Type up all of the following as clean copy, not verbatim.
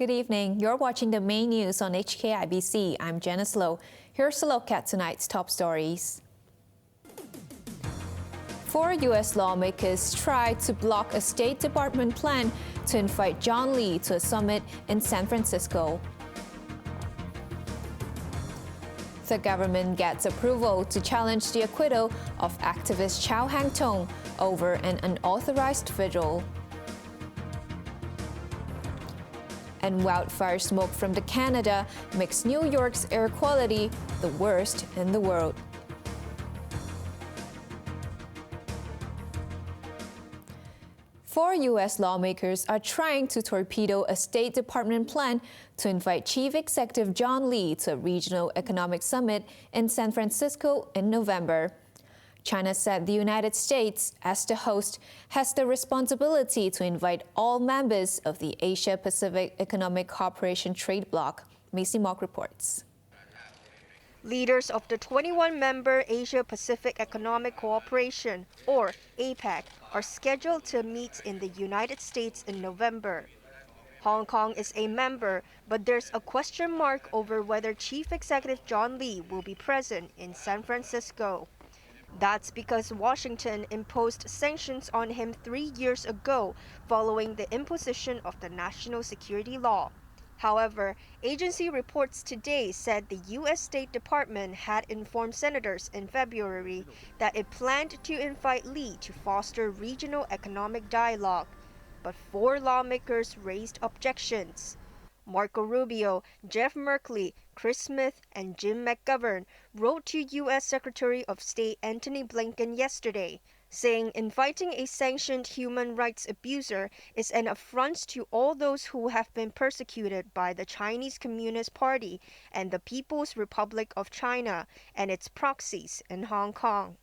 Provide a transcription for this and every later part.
Good evening. You're watching the main news on HKIBC. I'm Janice Lo. Here's a look at tonight's top stories. 4 US lawmakers tried to block a State Department plan to invite John Lee to a summit in San Francisco. The government gets approval to challenge the acquittal of activist Chow Hang-tung over an unauthorized vigil. And wildfire smoke from Canada makes New York's air quality the worst in the world. Four US lawmakers are trying to torpedo a State Department plan to invite Chief Executive John Lee to a regional economic summit in San Francisco in November. China said the United States, as the host, has the responsibility to invite all members of the Asia-Pacific Economic Cooperation trade bloc. Macy Mock reports. Leaders of the 21-member Asia-Pacific Economic Cooperation, or APEC, are scheduled to meet in the United States in November. Hong Kong is a member, but there's a question mark over whether Chief Executive John Lee will be present in San Francisco. That's because Washington imposed sanctions on him 3 years ago following the imposition of the national security law. However, agency reports today said the U.S. State Department had informed senators in February that it planned to invite Lee to foster regional economic dialogue. But 4 lawmakers raised objections. Marco Rubio, Jeff Merkley, Chris Smith, and Jim McGovern wrote to U.S. Secretary of State Antony Blinken yesterday, saying inviting a sanctioned human rights abuser is an affront to all those who have been persecuted by the Chinese Communist Party and the People's Republic of China and its proxies in Hong Kong.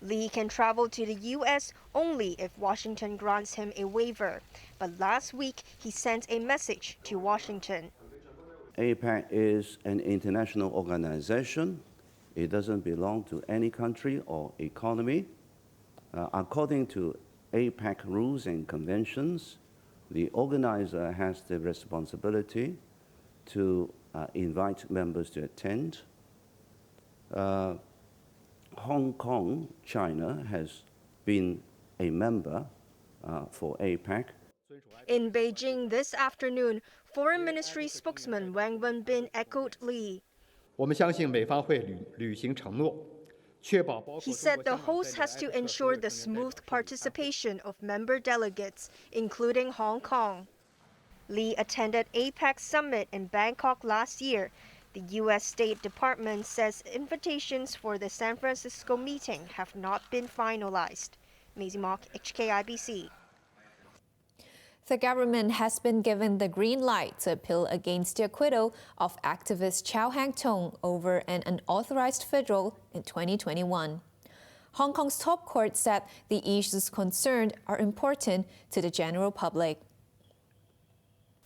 Lee can travel to the U.S. only if Washington grants him a waiver, but last week he sent a message to Washington. APEC is an international organization. It doesn't belong to any country or economy. According to APEC rules and conventions, the organizer has the responsibility to invite members to attend. Hong Kong, China, has been a member for APEC. In Beijing this afternoon, Foreign Ministry spokesman Wang Wenbin echoed Lee. He said the host has to ensure the smooth participation of member delegates, including Hong Kong. Lee attended APEC's summit in Bangkok last year. The U.S. State Department says invitations for the San Francisco meeting have not been finalized. Macy Mock, HKIBC. The government has been given the green light to appeal against the acquittal of activist Chow Hang-tung over an unauthorized vigil in 2021. Hong Kong's top court said the issues concerned are important to the general public.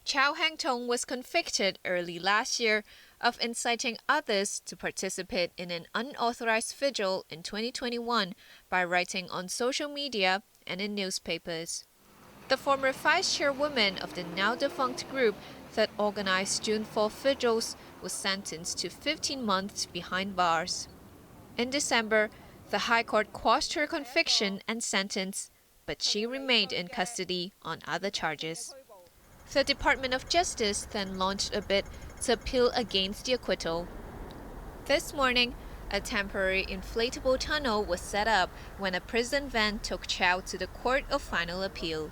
Chow Hang-tung was convicted early last year of inciting others to participate in an unauthorized vigil in 2021 by writing on social media and in newspapers. The former vice chairwoman of the now-defunct group that organized June 4th vigils was sentenced to 15 months behind bars. In December, the High Court quashed her conviction and sentence, but she remained in custody on other charges. The Department of Justice then launched a bid to appeal against the acquittal. This morning, a temporary inflatable tunnel was set up when a prison van took Chow to the Court of Final Appeal.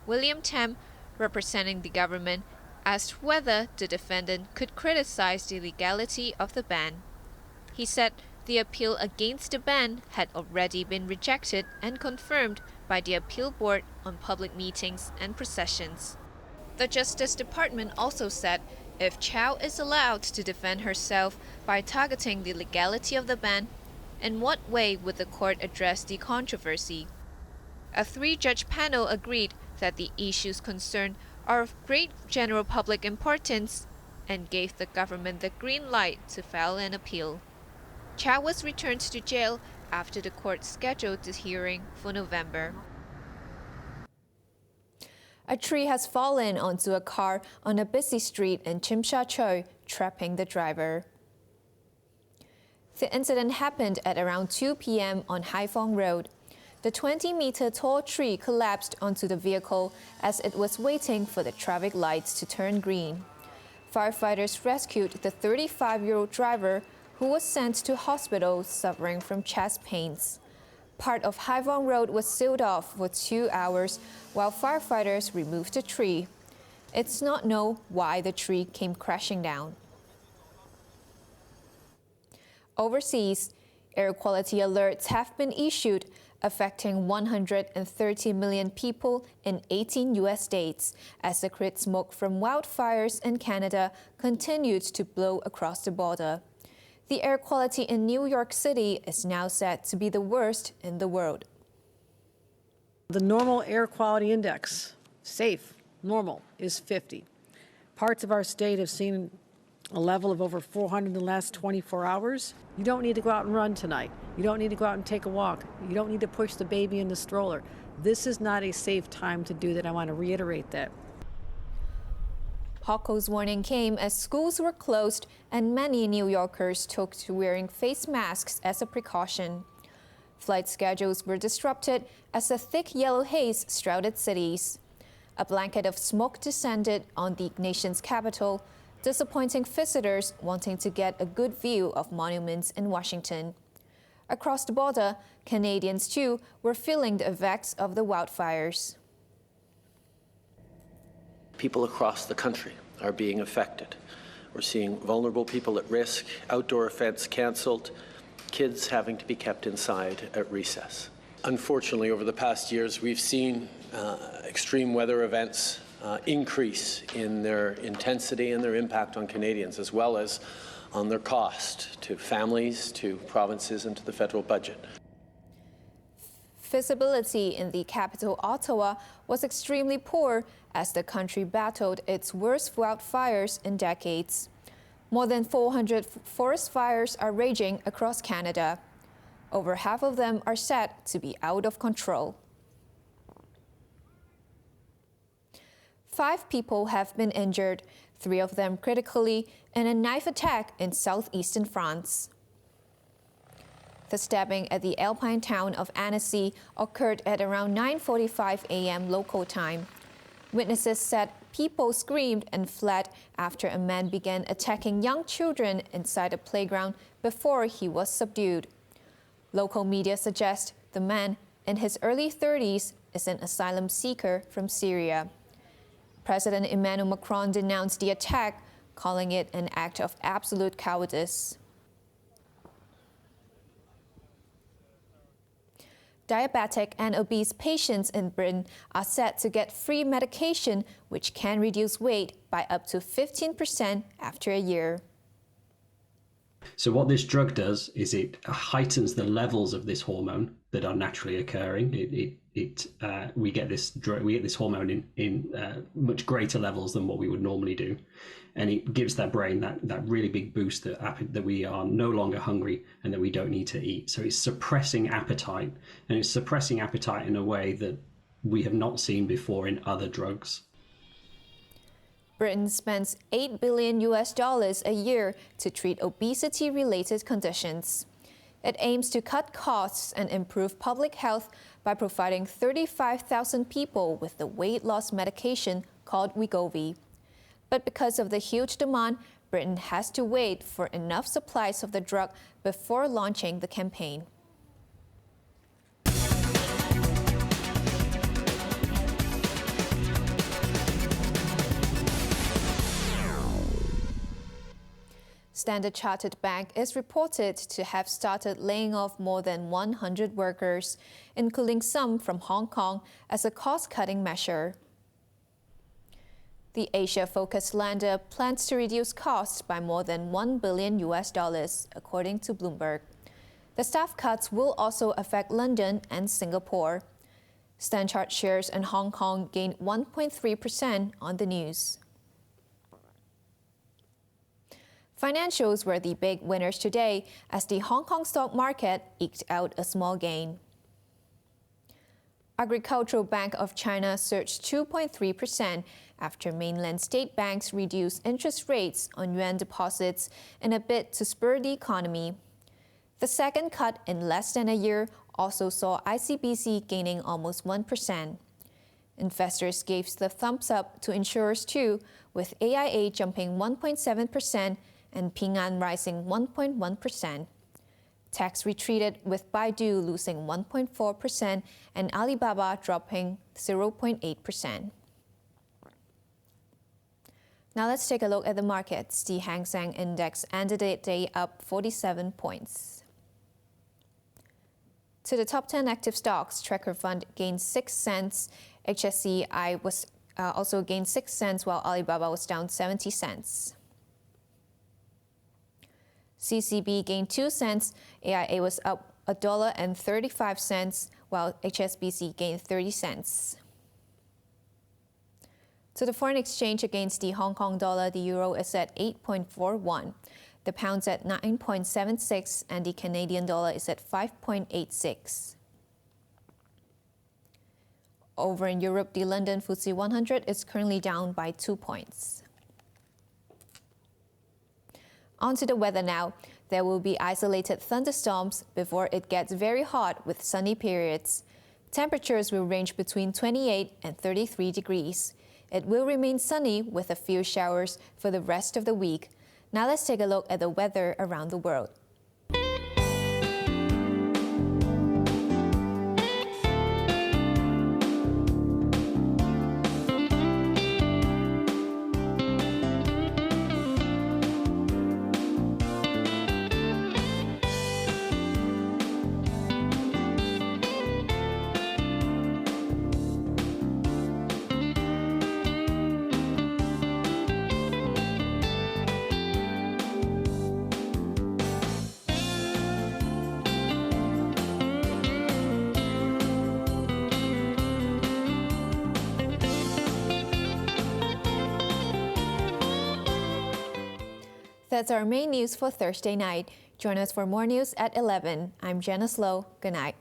William Tam, representing the government, asked whether the defendant could criticize the legality of the ban. He said the appeal against the ban had already been rejected and confirmed by the appeal board on public meetings and processions. The Justice Department also said if Chow is allowed to defend herself by targeting the legality of the ban, in what way would the court address the controversy? A 3-judge panel agreed that the issues concerned are of great general public importance and gave the government the green light to file an appeal. Chow was returned to jail after the court scheduled the hearing for November. A tree has fallen onto a car on a busy street in Tsim Sha Tsui, trapping the driver. The incident happened at around 2 p.m. on Hai Phong Road. The 20-meter tall tree collapsed onto the vehicle as it was waiting for the traffic lights to turn green. Firefighters rescued the 35-year-old driver, who was sent to hospital suffering from chest pains. Part of Hai Phong Road was sealed off for 2 hours while firefighters removed the tree. It's not known why the tree came crashing down. Overseas, air quality alerts have been issued, affecting 130 million people in 18 U.S. states as acrid smoke from wildfires in Canada continued to blow across the border. The air quality in New York City is now said to be the worst in the world. The normal air quality index, safe, normal, is 50. Parts of our state have seen a level of over 400 in the last 24 hours. You don't need to go out and run tonight. You don't need to go out and take a walk. You don't need to push the baby in the stroller. This is not a safe time to do that. I want to reiterate that. Hoko's warning came as schools were closed and many New Yorkers took to wearing face masks as a precaution. Flight schedules were disrupted as a thick yellow haze shrouded cities. A blanket of smoke descended on the nation's capital, disappointing visitors wanting to get a good view of monuments in Washington. Across the border, Canadians too were feeling the effects of the wildfires. People across the country are being affected. We're seeing vulnerable people at risk, outdoor events canceled, kids having to be kept inside at recess. Unfortunately, over the past years, we've seen extreme weather events increase in their intensity and their impact on Canadians, as well as on their cost to families, to provinces, and to the federal budget. Visibility in the capital, Ottawa, was extremely poor as the country battled its worst wildfires in decades. More than 400 forest fires are raging across Canada. Over half of them are said to be out of control. 5 people have been injured, 3 of them critically, in a knife attack in southeastern France. The stabbing at the Alpine town of Annecy occurred at around 9:45 a.m. local time. Witnesses said people screamed and fled after a man began attacking young children inside a playground before he was subdued. Local media suggest the man, in his early 30s, is an asylum seeker from Syria. President Emmanuel Macron denounced the attack, calling it an act of absolute cowardice. Diabetic and obese patients in Britain are set to get free medication which can reduce weight by up to 15% after a year. So what this drug does is it heightens the levels of this hormone that are naturally occurring. We get this hormone in much greater levels than what we would normally do, and it gives that brain that really big boost that we are no longer hungry and that we don't need to eat. So it's suppressing appetite, and it's suppressing appetite in a way that we have not seen before in other drugs. Britain spends $8 billion a year to treat obesity-related conditions. It aims to cut costs and improve public health by providing 35,000 people with the weight loss medication called Wegovy. But because of the huge demand, Britain has to wait for enough supplies of the drug before launching the campaign. Standard Chartered Bank is reported to have started laying off more than 100 workers, including some from Hong Kong, as a cost-cutting measure. The Asia-focused lender plans to reduce costs by more than $1 billion, according to Bloomberg. The staff cuts will also affect London and Singapore. Standard shares in Hong Kong gained 1.3% on the news. Financials were the big winners today as the Hong Kong stock market eked out a small gain. Agricultural Bank of China surged 2.3% after mainland state banks reduced interest rates on yuan deposits in a bid to spur the economy. The second cut in less than a year also saw ICBC gaining almost 1%. Investors gave the thumbs up to insurers too, with AIA jumping 1.7% and Ping An rising 1.1%. Techs retreated, with Baidu losing 1.4% and Alibaba dropping 0.8%. Now let's take a look at the markets. The Hang Seng Index ended the day up 47 points. To the top 10 active stocks, Tracker Fund gained 6 cents. HSCI was also gained 6 cents, while Alibaba was down 70 cents. CCB gained 2 cents. AIA was up $1.35, while HSBC gained 30 cents. To the foreign exchange, against the Hong Kong dollar, the euro is at 8.41. The pound's at 9.76, and the Canadian dollar is at 5.86. Over in Europe, the London FTSE 100 is currently down by 2 points. On to the weather now. There will be isolated thunderstorms before it gets very hot with sunny periods. Temperatures will range between 28 and 33 degrees. It will remain sunny with a few showers for the rest of the week. Now let's take a look at the weather around the world. That's our main news for Thursday night. Join us for more news at 11. I'm Janice Lo. Good night.